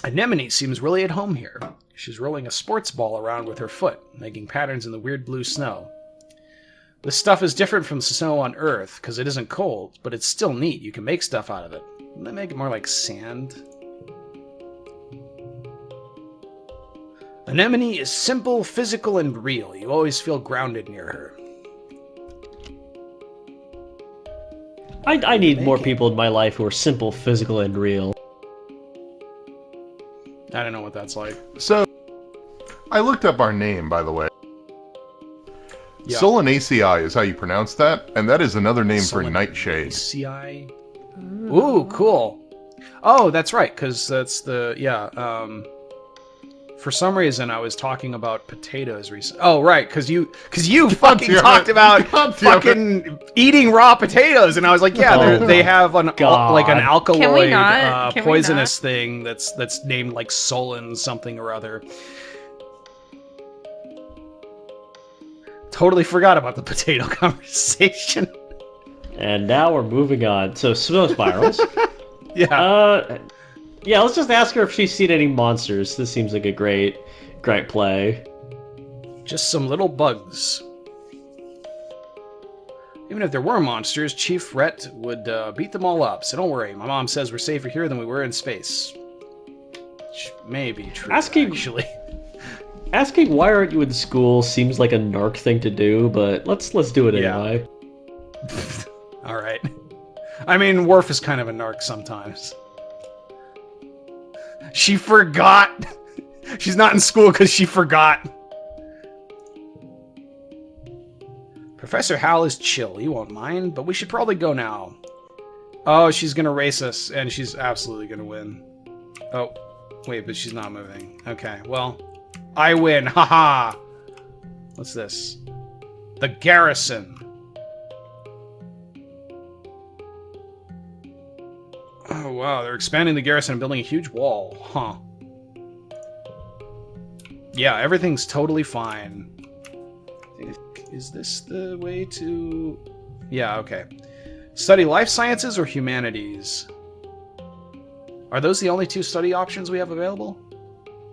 Anemone seems really at home here. She's rolling a sports ball around with her foot, making patterns in the weird blue snow. This stuff is different from snow on Earth, because it isn't cold, but it's still neat. You can make stuff out of it. Wouldn't that make it more like sand? Anemone is simple, physical, and real. You always feel grounded near her. I need more people in my life who are simple, physical, and real. I don't know what that's like. So, I looked up our name, by the way. Yeah. Solanaceae is how you pronounce that, and that is another name for nightshade. Solanaceae. Ooh, cool. Oh, that's right, because that's the... Yeah, for some reason, I was talking about potatoes recently. Oh, right, because you fucking talked about fucking eating raw potatoes, and I was like, yeah, they have an like an alkaloid poisonous thing that's named like Solon something or other. Totally forgot about the potato conversation. And now we're moving on. So, snow spirals. Yeah. Yeah, let's just ask her if she's seen any monsters. This seems like a great play. Just some little bugs. Even if there were monsters, Chief Rhett would beat them all up, so don't worry. My mom says we're safer here than we were in space. Which may be true, actually. Asking why aren't you in school seems like a narc thing to do, but let's do it anyway. Alright. I mean, Worf is kind of a narc sometimes. She forgot! She's not in school because she forgot. Professor Hal is chill. He won't mind, but we should probably go now. Oh, she's gonna race us, and she's absolutely gonna win. Oh, wait, but she's not moving. Okay, well, I win. Haha! What's this? The Garrison. Oh, wow, they're expanding the Garrison and building a huge wall. Huh. Yeah, everything's totally fine. Is this the way to... Yeah, okay. Study life sciences or humanities? Are those the only two study options we have available?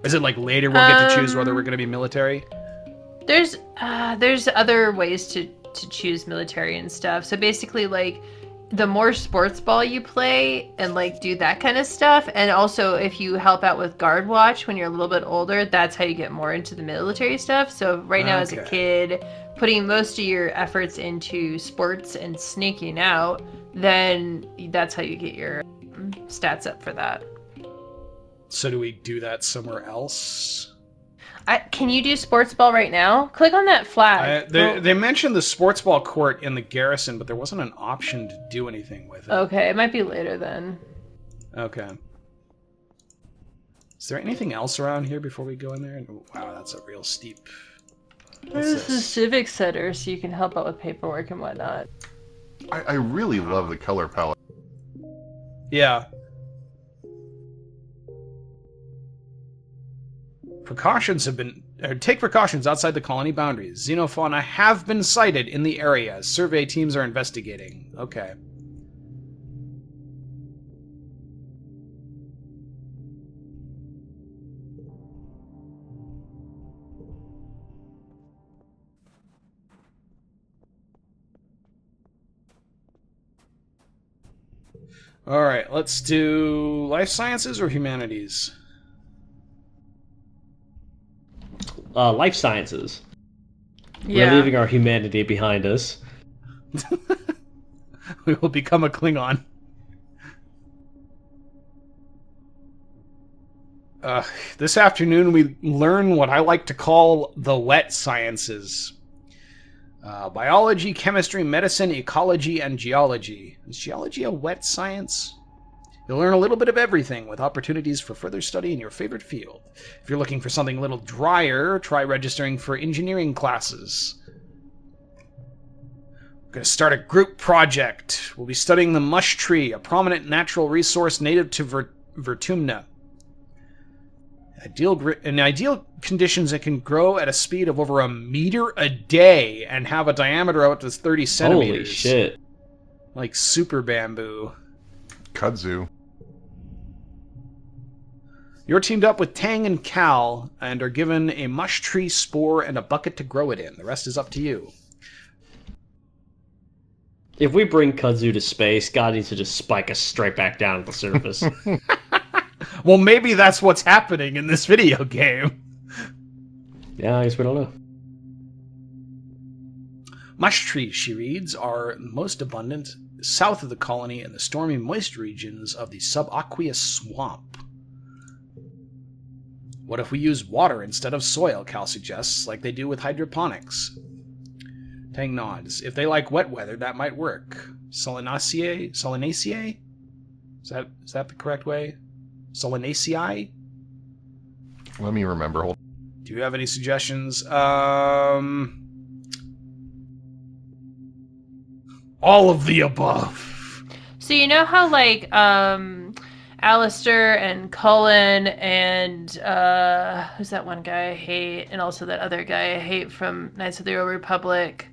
Is it like later we'll get to choose whether we're going to be military? There's other ways to choose military and stuff. So basically, like, the more sports ball you play and like do that kind of stuff, and also if you help out with guard watch when you're a little bit older, that's how you get more into the military stuff. So right now as a kid, putting most of your efforts into sports and sneaking out, then that's how you get your stats up for that. So do we do that somewhere else? Can you do sports ball right now? Click on that flag. They mentioned the sports ball court in the Garrison, but there wasn't an option to do anything with it. Okay, it might be later then. Okay. Is there anything else around here before we go in there? Wow, that's a real steep... There's the civic center, so you can help out with paperwork and whatnot. I really love the color palette. Yeah. Take precautions outside the colony boundaries. Xenofauna have been sighted in the area. Survey teams are investigating. Okay. Alright, let's do life sciences or humanities? Life sciences. Yeah. We're leaving our humanity behind us. We will become a Klingon. This afternoon we learn what I like to call the wet sciences. Biology, chemistry, medicine, ecology, and geology. Is geology a wet science? You'll learn a little bit of everything with opportunities for further study in your favorite field. If you're looking for something a little drier, try registering for engineering classes. We're going to start a group project. We'll be studying the Mush Tree, a prominent natural resource native to Vertumna. In ideal conditions, it can grow at a speed of over 1 meter a day and have a diameter of up to 30 centimeters. Holy shit. Like super bamboo. Kudzu. You're teamed up with Tang and Cal and are given a Mush Tree spore and a bucket to grow it in. The rest is up to you. If we bring Kudzu to space, God needs to just spike us straight back down at the surface. Well, maybe that's what's happening in this video game. Yeah, I guess we don't know. Mush trees, she reads, are most abundant south of the colony in the stormy, moist regions of the subaqueous swamp. What if we use water instead of soil, Cal suggests, like they do with hydroponics? Tang nods. If they like wet weather, that might work. Solanaceae? Solanaceae? Is that the correct way? Solanaceae? Let me remember. Hold. Do you have any suggestions? All of the above. So you know how like Alistair and Cullen and who's that one guy I hate, and also that other guy I hate from Knights of the Old Republic.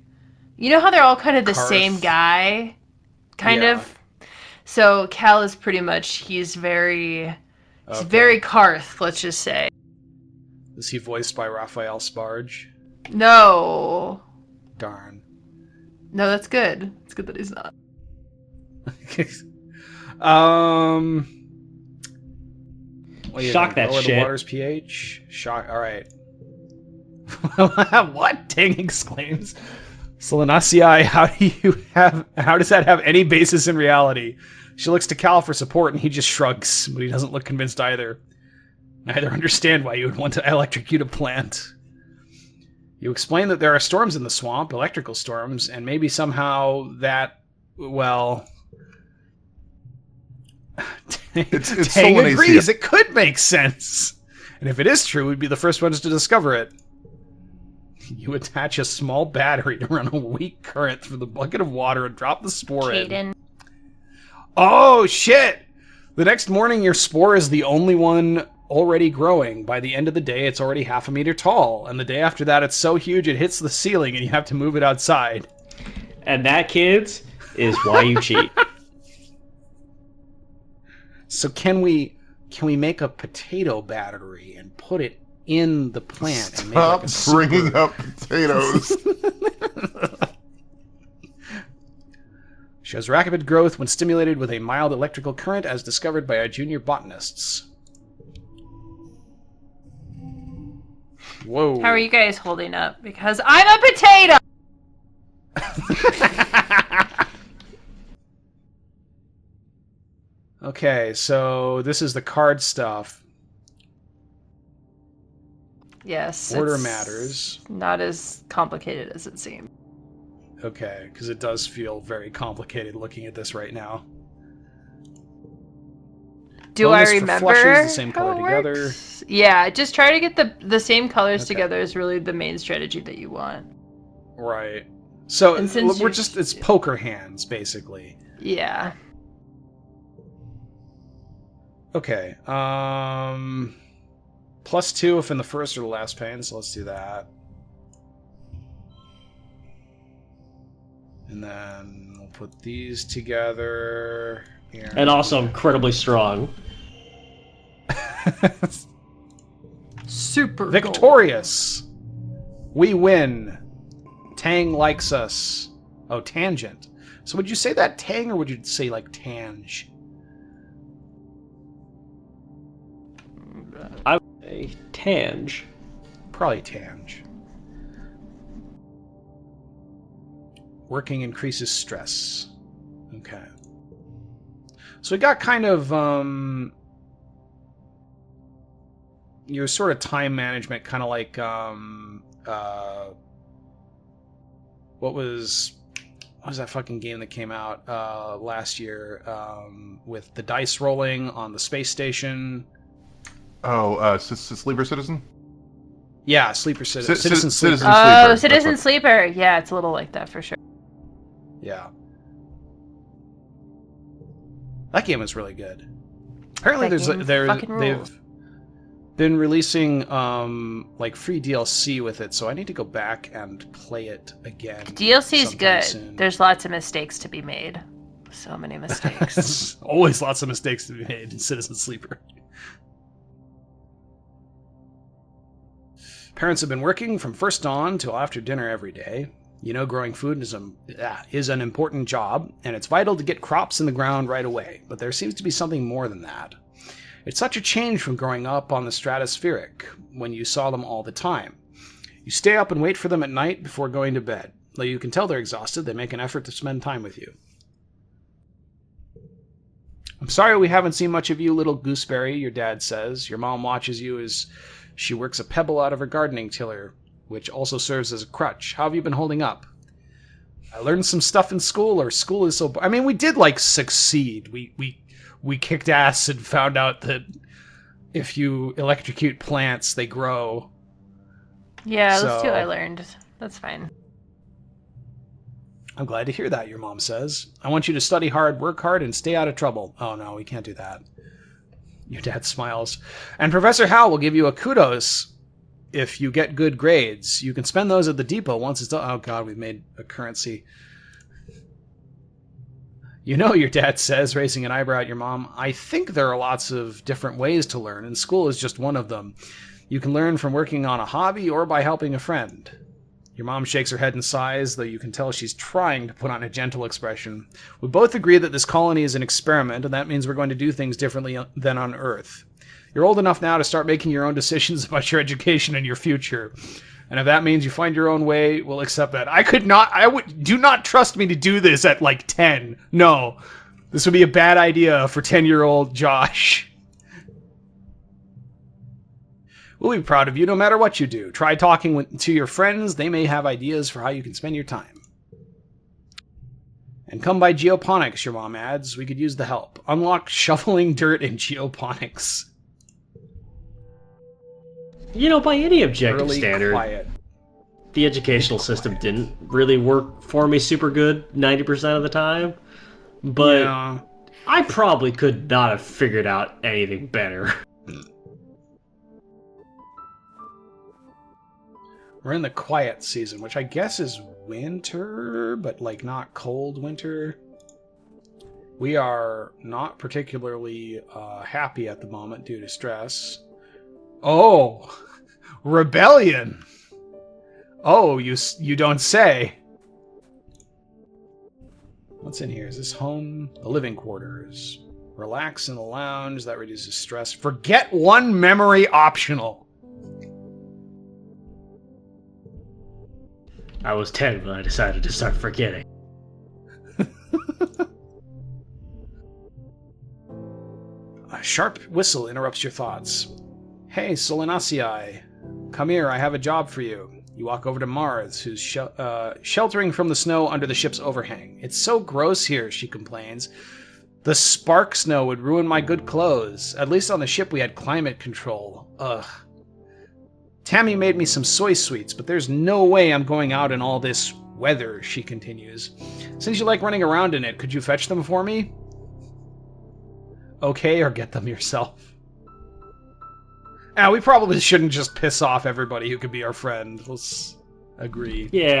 You know how they're all kind of the same guy, kind of. So Cal is pretty much he's very Karth, let's just say. Is he voiced by Raphael Sparge? No. Darn. No, that's good. It's good that he's not. Shock that lower shit. The water's pH. Shock. All right. What? Tang exclaims. Solanaceae, how does that have any basis in reality? She looks to Cal for support and he just shrugs, but he doesn't look convinced either. Neither understand why you would want to electrocute a plant. You explain that there are storms in the swamp, electrical storms, and maybe somehow that, well... It's Tang Solanaceae. agrees, it could make sense. And if it is true, we'd be the first ones to discover it. You attach a small battery to run a weak current through the bucket of water and drop the spore in. Oh, shit! The next morning, your spore is the only one already growing. By the end of the day, it's already 0.5 meter tall. And the day after that, it's so huge it hits the ceiling and you have to move it outside. And that, kids, is why you cheat. So can we make a potato battery and put it in the plant? And Stop make like bringing up potatoes. Shows rapid growth when stimulated with a mild electrical current, as discovered by our junior botanists. Whoa. How are you guys holding up? Because I'm a potato! Okay, so this is the card stuff. Yes. Order it's matters. Not as complicated as it seems. Okay, because it does feel very complicated looking at this right now. Do Bonus I for remember flushes, the same how color it together. works? Yeah, just try to get the same colors Okay. together is really the main strategy that you want. Right. So And since we're you're- just, it's poker hands, basically. Yeah. Okay. +2 if in the first or the last pane, so let's do that. And then we'll put these together. Here. And also incredibly strong. Super Victorious! We win. Tang likes us. Oh, tangent. So would you say that Tang, or would you say like Tange? I would say Tange. Probably Tange. Working increases stress. Okay. So we got kind of your sort of time management, kind of like what was that fucking game that came out last year with the dice rolling on the space station? Oh, Sleeper Citizen? Yeah, Sleeper Citizen. Citizen Sleeper. Sleeper. Oh, That's Citizen what- Sleeper. Yeah, it's a little like that for sure. Yeah. That game was really good. Apparently That game fucking they've rules. been releasing like free DLC with it, so I need to go back and play it again. DLC's sometime good. soon. There's lots of mistakes to be made. So many mistakes. Always lots of mistakes to be made in Citizen Sleeper. Parents have been working from first dawn till after dinner every day. You know, growing food is an important job, and it's vital to get crops in the ground right away. But there seems to be something more than that. It's such a change from growing up on the stratospheric, when you saw them all the time. You stay up and wait for them at night before going to bed. Though you can tell they're exhausted, they make an effort to spend time with you. I'm sorry we haven't seen much of you, little gooseberry, your dad says. Your mom watches you as she works a pebble out of her gardening tiller, which also serves as a crutch. How have you been holding up? I learned some stuff in school, or school is so... I mean, we did, like, succeed. We kicked ass and found out that if you electrocute plants, they grow. Yeah, that's what I learned. That's fine. I'm glad to hear that, your mom says. I want you to study hard, work hard, and stay out of trouble. Oh, no, we can't do that. Your dad smiles. And Professor Hal will give you a kudos if you get good grades. You can spend those at the depot once it's done. Oh, God, we've made a currency. You know, your dad says, raising an eyebrow at your mom, I think there are lots of different ways to learn, and school is just one of them. You can learn from working on a hobby or by helping a friend. Your mom shakes her head and sighs, though you can tell she's trying to put on a gentle expression. We both agree that this colony is an experiment, and that means we're going to do things differently than on Earth. You're old enough now to start making your own decisions about your education and your future. And if that means you find your own way, we'll accept that. Do not trust me to do this at like 10. No. This would be a bad idea for 10-year-old Josh. We'll be proud of you no matter what you do. Try talking to your friends. They may have ideas for how you can spend your time. And come by geoponics, your mom adds. We could use the help. Unlock shoveling dirt in geoponics. You know, by any objective Really standard, quiet. the educational system didn't really work for me super good 90% of the time. But Yeah. I probably could not have figured out anything better. We're in the quiet season, which I guess is winter, but like not cold winter. We are not particularly happy at the moment due to stress. Oh, rebellion. Oh, you don't say. What's in here? Is this home? The living quarters. Relax in the lounge. That reduces stress. Forget one memory optional. I was 10 when I decided to start forgetting. A sharp whistle interrupts your thoughts. Hey, Solanacii. Come here, I have a job for you. You walk over to Mars, who's sheltering from the snow under the ship's overhang. It's so gross here, she complains. The spark snow would ruin my good clothes. At least on the ship we had climate control. Ugh. Tammy made me some soy sweets, but there's no way I'm going out in all this weather, she continues. Since you like running around in it, could you fetch them for me? Okay, or get them yourself. We probably shouldn't just piss off everybody who could be our friend. Let's agree. Yeah.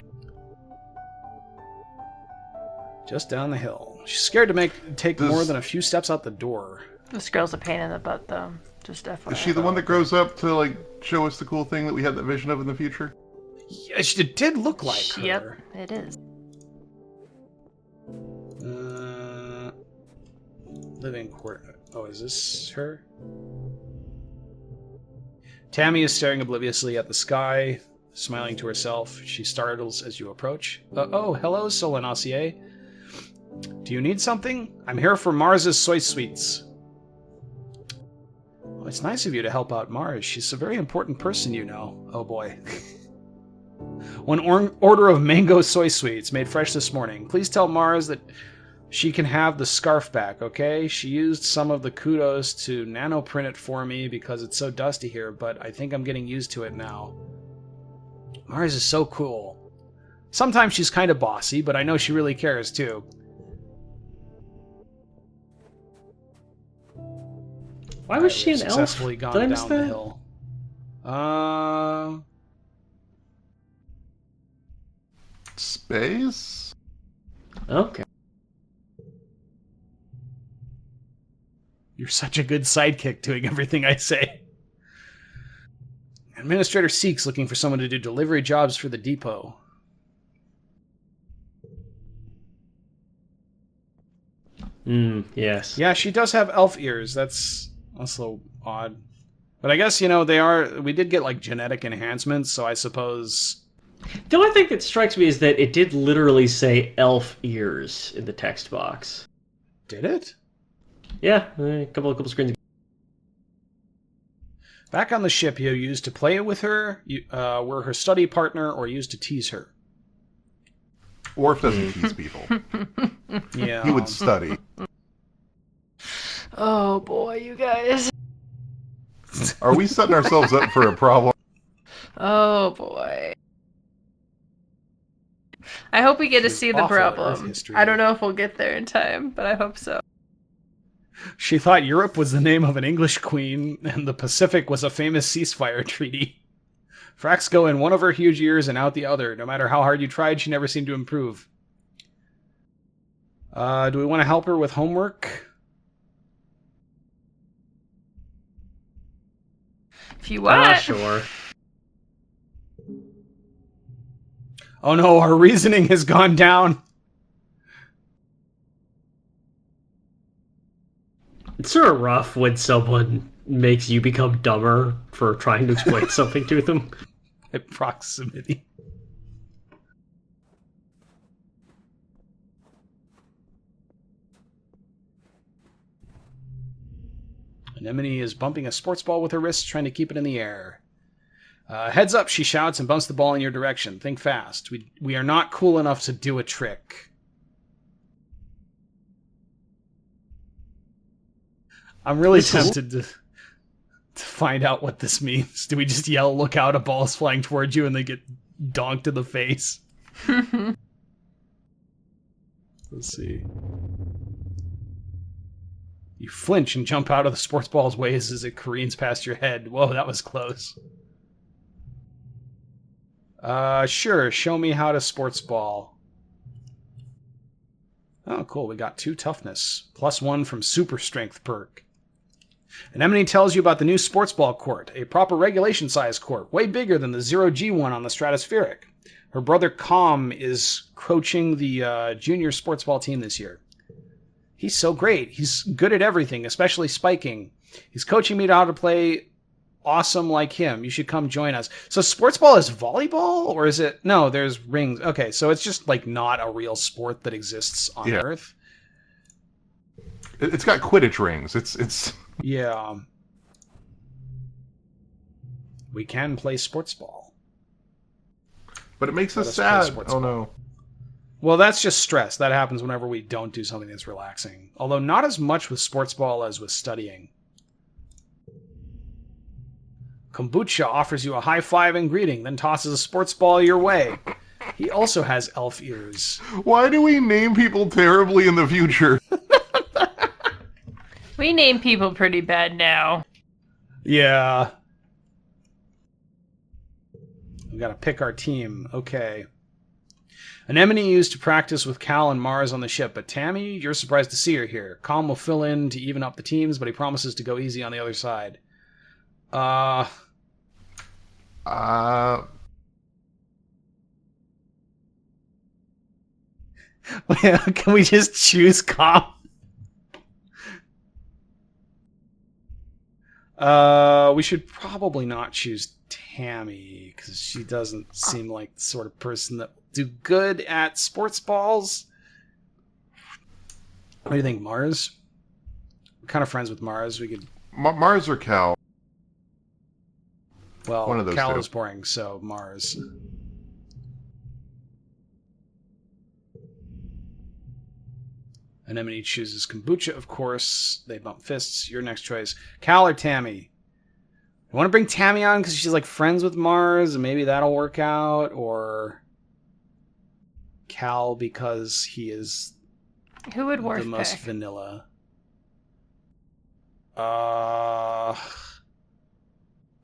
Just down the hill. She's scared to take more than a few steps out the door. This girl's a pain in the butt, though. Just FYI. Is she the one that grows up to, like, show us the cool thing that we had that vision of in the future? Yeah, it did look like her. Yep, it is. Living quarter. Oh, is this her? Tammy is staring obliviously at the sky, smiling to herself. She startles as you approach. Oh, hello, Solanacii. Do you need something? I'm here for Mars's soy sweets. Well, it's nice of you to help out Mars. She's a very important person, you know. Oh boy. One order of mango soy sweets made fresh this morning. Please tell Mars that she can have the scarf back, okay? She used some of the kudos to nanoprint it for me because it's so dusty here, but I think I'm getting used to it now. Mars is so cool. Sometimes she's kind of bossy, but I know she really cares too. Why was she an elf? Successfully gone Did I miss down the that? hill. Space? Okay. You're such a good sidekick doing everything I say. Administrator Seeks looking for someone to do delivery jobs for the depot. Yes. Yeah, she does have elf ears. That's a little odd. But I guess, we did get, like, genetic enhancements, so I suppose... The only thing that strikes me is that it did literally say elf ears in the text box. Did it? Yeah, a couple screens. Back on the ship, you used to play with her, were her study partner, or used to tease her. Worf doesn't tease people. Yeah. He would study. Oh boy, you guys. Are we setting ourselves up for a problem? Oh boy. I hope we get to She's see the awful at Earth problem. history. I don't know if we'll get there in time, but I hope so. She thought Europe was the name of an English queen, and the Pacific was a famous ceasefire treaty. Fracks go in one of her huge ears and out the other. No matter how hard you tried, she never seemed to improve. Do we want to help her with homework? If you want. Sure. Oh no, our reasoning has gone down. It's sort of rough when someone makes you become dumber for trying to explain something to them. At proximity. Anemone is bumping a sports ball with her wrist, trying to keep it in the air. Heads up, she shouts and bumps the ball in your direction. Think fast. We are not cool enough to do a trick. I'm really tempted to find out what this means. Do we just yell, look out, a ball is flying towards you, and they get donked in the face? Let's see. You flinch and jump out of the sports ball's ways as it careens past your head. Whoa, that was close. Sure, show me how to sports ball. Oh, cool, we got 2 toughness. +1 from super strength perk. Anemone tells you about the new sports ball court, a proper regulation size court, way bigger than the 0G one on the Stratospheric. Her brother Com is coaching the junior sports ball team this year. He's so great. He's good at everything, especially spiking. He's coaching me to how to play awesome like him. You should come join us. So sports ball is volleyball, or is it? No, there's rings. Okay, so it's just like not a real sport that exists on Earth. It's got Quidditch rings. It's. Yeah. We can play sports ball. But it makes Let us us play sad. sports Oh ball. no. Well, that's just stress. That happens whenever we don't do something that's relaxing. Although not as much with sports ball as with studying. Kombucha offers you a high five and greeting, then tosses a sports ball your way. He also has elf ears. Why do we name people terribly in the future? We name people pretty bad now. Yeah. We gotta pick our team. Okay. Anemone used to practice with Cal and Mars on the ship, but Tammy, you're surprised to see her here. Calm will fill in to even up the teams, but he promises to go easy on the other side. Can we just choose Calm? We should probably not choose Tammy, because she doesn't seem like the sort of person that will do good at sports balls. What do you think, Mars? We're kind of friends with Mars. We could... Mars or Cal? Well, one of those Cal two. is boring, so Mars. Anemone chooses kombucha, of course. They bump fists. Your next choice. Cal or Tammy? I want to bring Tammy on because she's like friends with Mars, and maybe that'll work out. Or Cal because he is Who would Worf the most pick? vanilla.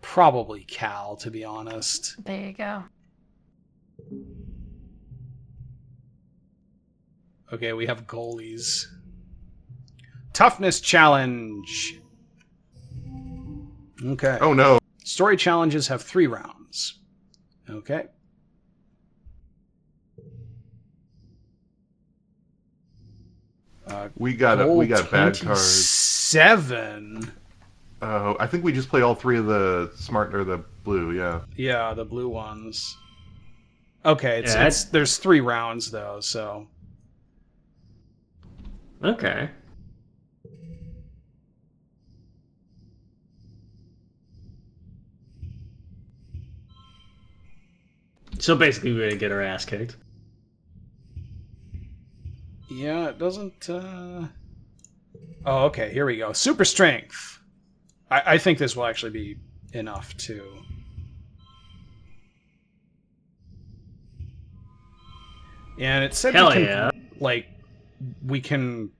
Probably Cal, to be honest. There you go. Okay, we have goalies. Toughness challenge. Okay. Oh no. Story challenges have 3 rounds. Okay. We got bad cards. 7. Oh, I think we just play all 3 of the smart or the blue. Yeah. Yeah, the blue ones. Okay, Yeah, there's 3 rounds though, so Okay. So basically, we're gonna get our ass kicked. yeah, it doesn't. Oh, okay, here we go. Super strength. I think this will actually be enough too. And it said Hell we can, yeah. we can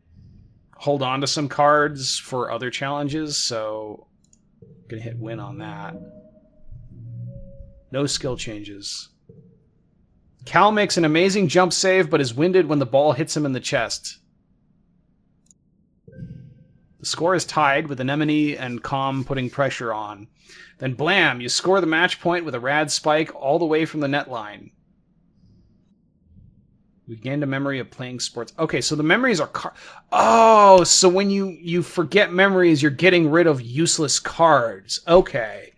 hold on to some cards for other challenges, so I'm gonna hit win on that. No skill changes. Cal makes an amazing jump save, but is winded when the ball hits him in the chest. The score is tied, with Anemone and Calm putting pressure on. Then blam, you score the match point with a rad spike all the way from the net line. We gained a memory of playing sports. Okay, so the memories are... Oh, so when you forget memories, you're getting rid of useless cards. Okay.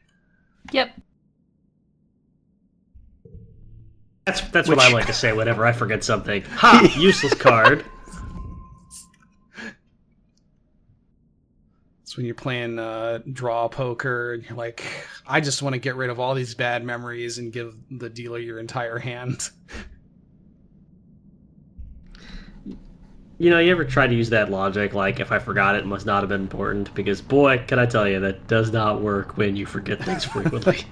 Yep. That's what I like to say whenever I forget something. Ha! Useless card. It's when you're playing draw poker, and you're like, I just want to get rid of all these bad memories and give the dealer your entire hand. You know, you ever try to use that logic, like, if I forgot it, it must not have been important? Because, boy, can I tell you, that does not work when you forget things frequently.